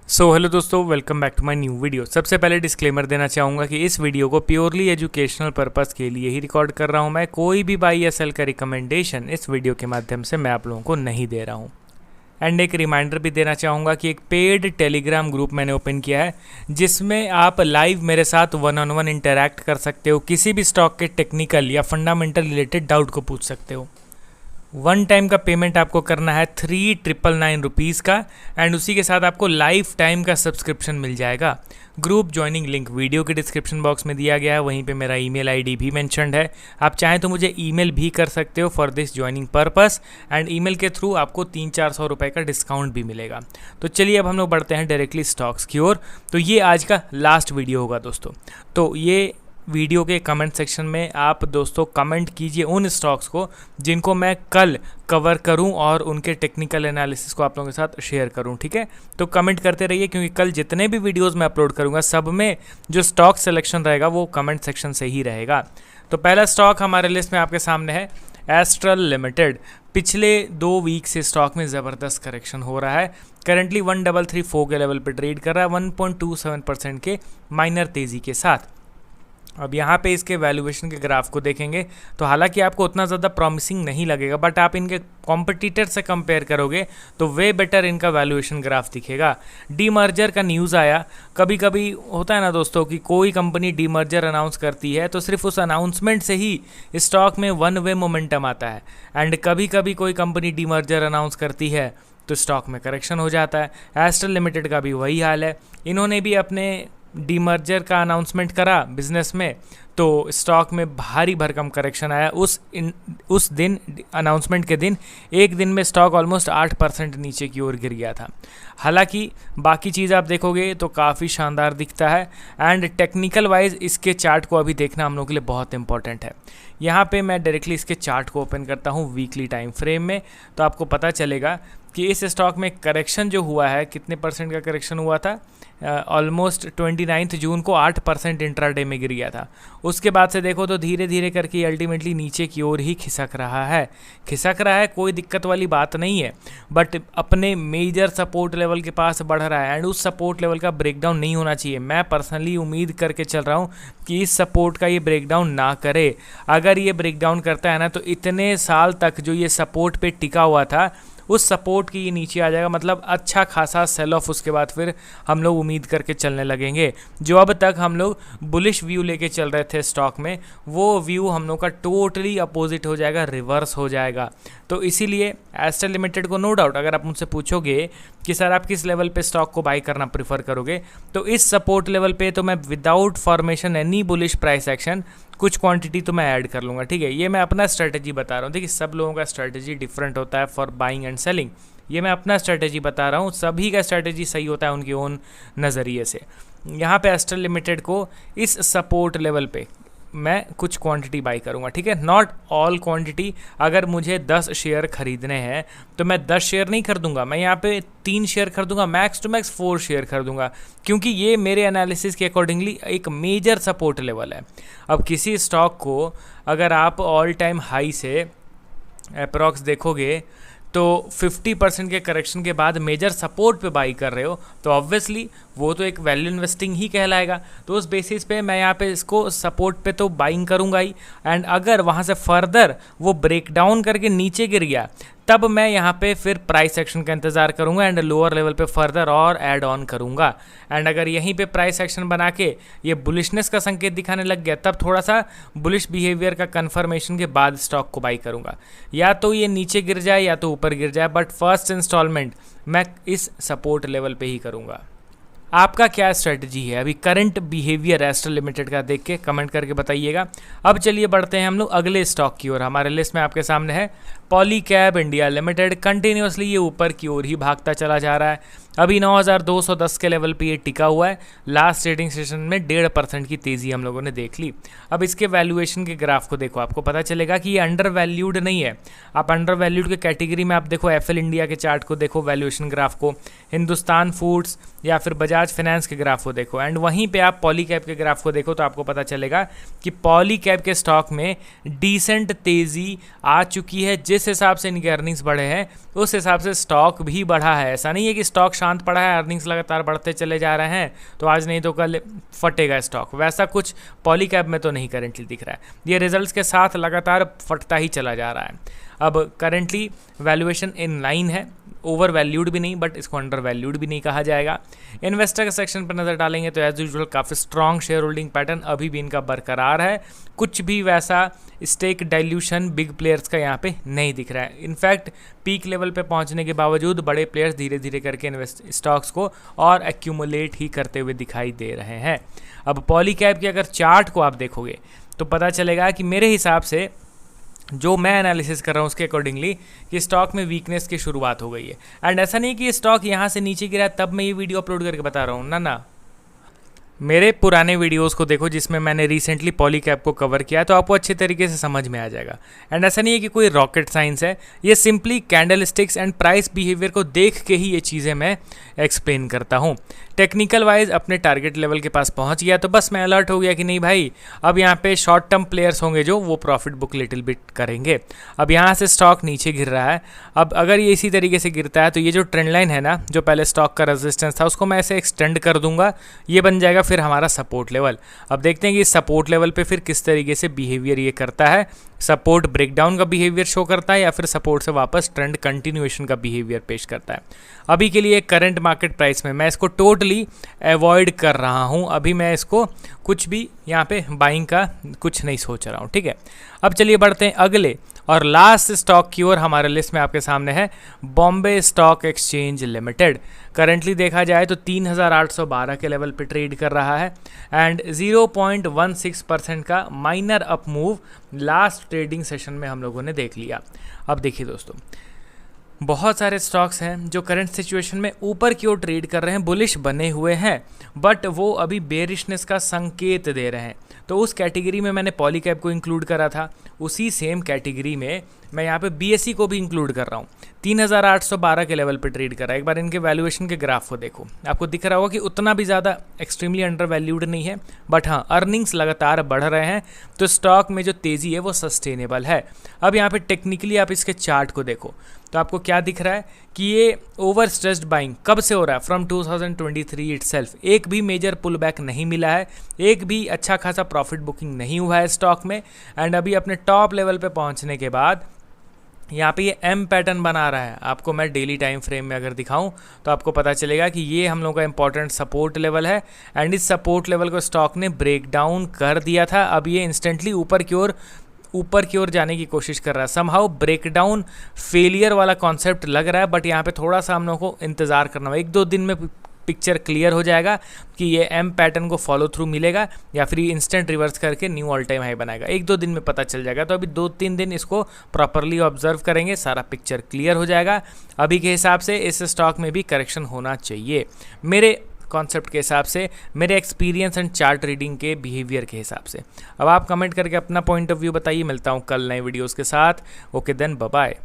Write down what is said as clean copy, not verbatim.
Hello दोस्तों, welcome back to my new video. सबसे पहले डिस्क्लेमर देना चाहूँगा कि इस वीडियो को प्योरली एजुकेशनल पर्पस के लिए ही रिकॉर्ड कर रहा हूँ। मैं कोई भी बाई या सेल का रिकमेंडेशन इस वीडियो के माध्यम से मैं आप लोगों को नहीं दे रहा हूँ। एंड एक रिमाइंडर भी देना चाहूँगा कि एक पेड टेलीग्राम ग्रुप मैंने ओपन किया है, जिसमें आप लाइव मेरे साथ 1-on-1 इंटरैक्ट कर सकते हो। किसी भी स्टॉक के टेक्निकल या फंडामेंटल रिलेटेड डाउट को पूछ सकते हो। वन टाइम का पेमेंट आपको करना है 3,999 रुपीज़ का, एंड उसी के साथ आपको लाइफ टाइम का सब्सक्रिप्शन मिल जाएगा। ग्रुप ज्वाइनिंग लिंक वीडियो के डिस्क्रिप्शन बॉक्स में दिया गया है, वहीं पे मेरा ईमेल आईडी भी मेंशन्ड है। आप चाहें तो मुझे ईमेल भी कर सकते हो for this joining purpose, and email के थ्रू आपको 300-400 रुपये का डिस्काउंट भी मिलेगा। तो चलिए अब हम लोग बढ़ते हैं डायरेक्टली स्टॉक्स की ओर। तो ये आज का लास्ट वीडियो होगा दोस्तों। तो ये वीडियो के कमेंट सेक्शन में आप दोस्तों कमेंट कीजिए उन स्टॉक्स को जिनको मैं कल कवर करूं और उनके टेक्निकल एनालिसिस को आप लोगों के साथ शेयर करूं, ठीक है। तो कमेंट करते रहिए, क्योंकि कल जितने भी वीडियोस मैं अपलोड करूंगा सब में जो स्टॉक सिलेक्शन रहेगा वो कमेंट सेक्शन से ही रहेगा। तो पहला स्टॉक हमारे लिस्ट में आपके सामने है एस्ट्रल लिमिटेड। पिछले 2 वीक से स्टॉक में ज़बरदस्त करेक्शन हो रहा है। करंटली 1334 के लेवल पर ट्रेड कर रहा है 1.27% के माइनर तेज़ी के साथ। अब यहाँ पे इसके वैल्यूएशन के ग्राफ को देखेंगे तो हालांकि आपको उतना ज़्यादा प्रॉमिसिंग नहीं लगेगा, बट आप इनके कॉम्पिटिटर से कंपेयर करोगे तो वे बेटर इनका वैल्यूएशन ग्राफ दिखेगा। डीमर्जर का न्यूज़ आया। कभी कभी होता है ना दोस्तों कि कोई कंपनी डीमर्जर अनाउंस करती है तो सिर्फ उस अनाउंसमेंट से ही स्टॉक में वन वे मोमेंटम आता है, एंड कभी कभी कोई कंपनी डीमर्जर अनाउंस करती है तो स्टॉक में करेक्शन हो जाता है। एस्ट्रल लिमिटेड का भी वही हाल है। इन्होंने भी अपने डीमर्जर का अनाउंसमेंट करा बिजनेस में, तो स्टॉक में भारी भरकम करेक्शन आया। उस दिन अनाउंसमेंट के दिन एक दिन में स्टॉक ऑलमोस्ट 8% नीचे की ओर गिर गया था। हालांकि बाकी चीज़ आप देखोगे तो काफ़ी शानदार दिखता है, एंड टेक्निकल वाइज इसके चार्ट को अभी देखना हम लोगों के लिए बहुत इंपॉर्टेंट है। यहाँ पे मैं डायरेक्टली इसके चार्ट को ओपन करता हूँ वीकली टाइम फ्रेम में, तो आपको पता चलेगा कि इस स्टॉक में करेक्शन जो हुआ है, कितने परसेंट का करेक्शन हुआ था। ऑलमोस्ट 29 जून को 8% इंट्राडे में गिर गया था। उसके बाद से देखो तो धीरे धीरे करके अल्टीमेटली नीचे की ओर ही खिसक रहा है। कोई दिक्कत वाली बात नहीं है, बट अपने मेजर सपोर्ट लेवल के पास बढ़ रहा है, एंड उस सपोर्ट लेवल का ब्रेकडाउन नहीं होना चाहिए। मैं पर्सनली उम्मीद करके चल रहा हूँ कि इस सपोर्ट का ये ब्रेकडाउन ना करे। अगर ये ब्रेकडाउन करता है ना तो इतने साल तक जो ये सपोर्ट पे टिका हुआ था उस सपोर्ट की ये नीचे आ जाएगा, मतलब अच्छा खासा सेल ऑफ। उसके बाद फिर हम लोग उम्मीद करके चलने लगेंगे। जो अब तक हम लोग बुलिश व्यू लेके चल रहे थे स्टॉक में, वो व्यू हम लोग का टोटली अपोजिट हो जाएगा, रिवर्स हो जाएगा। तो इसीलिए एस्ट्रल लिमिटेड को नो डाउट अगर आप मुझसे पूछोगे कि सर आप किस लेवल पे स्टॉक को बाई करना प्रेफर करोगे, तो इस सपोर्ट लेवल पे तो मैं without formation any bullish price action कुछ क्वांटिटी तो मैं ऐड कर लूँगा, ठीक है। ये मैं अपना स्ट्रेटजी बता रहा हूँ। देखिए सब लोगों का स्ट्रेटजी डिफरेंट होता है फॉर बाइंग एंड सेलिंग। ये मैं अपना स्ट्रेटजी बता रहा हूँ, सभी का स्ट्रेटजी सही होता है उनके ओन नज़रिए से। यहाँ पे एस्ट्रल लिमिटेड को इस सपोर्ट लेवल पे मैं कुछ क्वांटिटी बाई करूँगा, ठीक है। Not all quantity. अगर मुझे 10 शेयर खरीदने हैं तो मैं 10 शेयर नहीं खरीदूंगा, मैं यहाँ पे 3 शेयर खरीदूंगा, मैक्स टू मैक्स 4 शेयर खरीदूंगा, क्योंकि ये मेरे एनालिसिस के अकॉर्डिंगली एक मेजर सपोर्ट लेवल है। अब किसी स्टॉक को अगर आप ऑल टाइम हाई से अप्रॉक्स देखोगे तो 50% के करेक्शन के बाद मेजर सपोर्ट पे बाई कर रहे हो, तो ऑब्वियसली वो तो एक वैल्यू इन्वेस्टिंग ही कहलाएगा। तो उस बेसिस पे मैं यहाँ पे इसको सपोर्ट पे तो बाइंग करूँगा ही, एंड अगर वहाँ से फर्दर वो ब्रेक डाउन करके नीचे गिर गया तब मैं यहाँ पे फिर प्राइस एक्शन का इंतज़ार करूँगा, एंड लोअर लेवल पे फर्दर और ऐड ऑन करूँगा। एंड अगर यहीं पे प्राइस एक्शन बना के ये बुलिशनेस का संकेत दिखाने लग गया तब थोड़ा सा बुलिश बिहेवियर का कंफर्मेशन के बाद स्टॉक को बाई करूँगा। या तो ये नीचे गिर जाए या तो ऊपर गिर जाए, बट फर्स्ट इंस्टॉलमेंट मैं इस सपोर्ट लेवल पे ही करूँगा। आपका क्या स्ट्रेटजी है अभी करंट बिहेवियर एस्ट्रल लिमिटेड का देख के कमेंट करके बताइएगा। अब चलिए बढ़ते हैं हम लोग अगले स्टॉक की ओर। हमारे लिस्ट में आपके सामने है पॉलीकैब इंडिया लिमिटेड। कंटिन्यूसली ये ऊपर की ओर ही भागता चला जा रहा है। अभी 9,210 के लेवल पे ये टिका हुआ है। लास्ट ट्रेडिंग सेशन में 1.5% की तेज़ी हम लोगों ने देख ली। अब इसके वैल्यूएशन के ग्राफ को देखो, आपको पता चलेगा कि ये अंडर वैल्यूड नहीं है। आप अंडर वैल्यूड के कैटेगरी में आप देखो एफएल इंडिया के चार्ट को देखो, वैल्यूएशन ग्राफ को, हिंदुस्तान फूड्स या फिर बजाज फाइनेंस के ग्राफ को देखो, एंड वहीं पे आप पॉलीकैब के ग्राफ को देखो तो आपको पता चलेगा कि पॉलीकैब के स्टॉक में डिसेंट तेज़ी आ चुकी है, जिस जिस हिसाब से इनके अर्निंग्स बढ़े हैं उस हिसाब से स्टॉक भी बढ़ा है। ऐसा नहीं है कि स्टॉक शांत पड़ा है, अर्निंग्स लगातार बढ़ते चले जा रहे हैं तो आज नहीं तो कल फटेगा स्टॉक, वैसा कुछ पॉलीकैब में तो नहीं करेंटली दिख रहा है। ये रिजल्ट्स के साथ लगातार फटता ही चला जा रहा है। अब करेंटली वैल्यूएशन इन लाइन है, ओवर वैल्यूड भी नहीं बट इसको अंडर वैल्यूड भी नहीं कहा जाएगा। इन्वेस्टर के सेक्शन पर नज़र डालेंगे तो एज यूजुअल काफ़ी स्ट्रॉन्ग शेयर होल्डिंग पैटर्न अभी भी इनका बरकरार है। कुछ भी वैसा स्टेक डाइल्यूशन बिग प्लेयर्स का यहाँ पे नहीं दिख रहा है। इनफैक्ट पीक लेवल पे पहुँचने के बावजूद बड़े प्लेयर्स धीरे धीरे करके स्टॉक्स को और एक्यूमुलेट ही करते हुए दिखाई दे रहे हैं। अब पॉलीकैब के अगर चार्ट को आप देखोगे तो पता चलेगा कि मेरे हिसाब से जो मैं एनालिसिस कर रहा हूँ उसके अकॉर्डिंगली कि स्टॉक में वीकनेस की शुरुआत हो गई है। एंड ऐसा नहीं कि स्टॉक यहाँ से नीचे गिरा तब मैं ये वीडियो अपलोड करके बता रहा हूँ, ना, मेरे पुराने वीडियोस को देखो जिसमें मैंने रिसेंटली पॉलीकैब को कवर किया तो आपको अच्छे तरीके से समझ में आ जाएगा। एंड ऐसा नहीं है कि कोई रॉकेट साइंस है, ये simply candle sticks and price behaviour को देख के ही ये चीज़ें मैं एक्सप्लेन करता हूँ। टेक्निकल वाइज अपने टारगेट लेवल के पास पहुँच गया तो बस मैं अलर्ट हो गया कि नहीं भाई अब यहाँ पे शॉर्ट टर्म प्लेयर्स होंगे जो वो प्रॉफिट बुक लिटिल बिट करेंगे। अब यहाँ से स्टॉक नीचे गिर रहा है, अब अगर ये इसी तरीके से गिरता है तो ये जो ट्रेंड लाइन है ना, जो पहले स्टॉक का रेजिस्टेंस था उसको मैं ऐसे एक्सटेंड कर दूंगा, ये बन जाएगा फिर हमारा सपोर्ट लेवल। अब देखते हैं कि इस सपोर्ट लेवल पे फिर किस तरीके से बिहेवियर ये करता है, सपोर्ट ब्रेकडाउन का बिहेवियर शो करता है या फिर सपोर्ट से वापस ट्रेंड कंटिन्यूएशन का बिहेवियर पेश करता है। अभी के लिए करंट मार्केट प्राइस में मैं इसको टोटली अवॉइड कर रहा हूं, अभी मैं इसको कुछ भी यहाँ पे बाइंग का कुछ नहीं सोच रहा हूँ, ठीक है। अब चलिए बढ़ते हैं अगले और लास्ट स्टॉक की ओर। हमारे लिस्ट में आपके सामने है Bombay stock exchange limited. Currently देखा जाए तो 3812 के लेवल पे ट्रेड कर रहा है एंड 0.16% का minor up move last trading session में हम लोगों ने देख लिया। अब देखिए दोस्तों, बहुत सारे स्टॉक्स हैं जो करंट सिचुएशन में ऊपर की ओर ट्रेड कर रहे हैं, बुलिश बने हुए हैं, बट वो अभी बेरिशनेस का संकेत दे रहे हैं। तो उस कैटेगरी में मैंने पॉलीकैब को इंक्लूड करा था, उसी सेम कैटेगरी में मैं यहाँ पे बीएसई को भी इंक्लूड कर रहा हूँ। 3812 के लेवल पे ट्रेड कर रहा है। एक बार इनके वैल्यूएशन के ग्राफ को देखो, आपको दिख रहा होगा कि उतना भी ज़्यादा एक्सट्रीमली अंडर वैल्यूड नहीं है, बट हाँ अर्निंग्स लगातार बढ़ रहे हैं तो स्टॉक में जो तेज़ी है वो सस्टेनेबल है। अब यहाँ पे टेक्निकली आप इसके चार्ट को देखो तो आपको क्या दिख रहा है कि ये ओवर स्ट्रेस्ड बाइंग कब से हो रहा है, फ्रॉम 2023 इटसेल्फ। एक भी मेजर पुल बैक नहीं मिला है, एक भी अच्छा खासा प्रॉफिट बुकिंग नहीं हुआ है स्टॉक में। एंड अभी अपने टॉप लेवल पे पहुंचने के बाद यहाँ पे ये एम पैटर्न बना रहा है। आपको मैं डेली टाइम फ्रेम में अगर दिखाऊं तो आपको पता चलेगा कि ये हम लोग का इंपॉर्टेंट सपोर्ट लेवल है एंड इस सपोर्ट लेवल को स्टॉक ने ब्रेक डाउन कर दिया था। अब ये इंस्टेंटली ऊपर की ओर जाने की कोशिश कर रहा है। समहाउ ब्रेकडाउन फेलियर वाला कॉन्सेप्ट लग रहा है, बट यहाँ पे थोड़ा सा हम लोग को इंतज़ार करना होगा। 1-2 दिन में पिक्चर क्लियर हो जाएगा कि ये एम पैटर्न को फॉलो थ्रू मिलेगा या फिर इंस्टेंट रिवर्स करके न्यू ऑल टाइम हाई बनाएगा। 1-2 दिन में पता चल जाएगा। तो अभी 2-3 दिन इसको प्रॉपरली ऑब्जर्व करेंगे, सारा पिक्चर क्लियर हो जाएगा। अभी के हिसाब से इस स्टॉक में भी करेक्शन होना चाहिए मेरे कॉन्सेप्ट के हिसाब से, मेरे एक्सपीरियंस एंड चार्ट रीडिंग के बिहेवियर के हिसाब से। अब आप कमेंट करके अपना पॉइंट ऑफ व्यू बताइए। मिलता हूँ कल नए वीडियोज़ के साथ। Okay then, bye bye.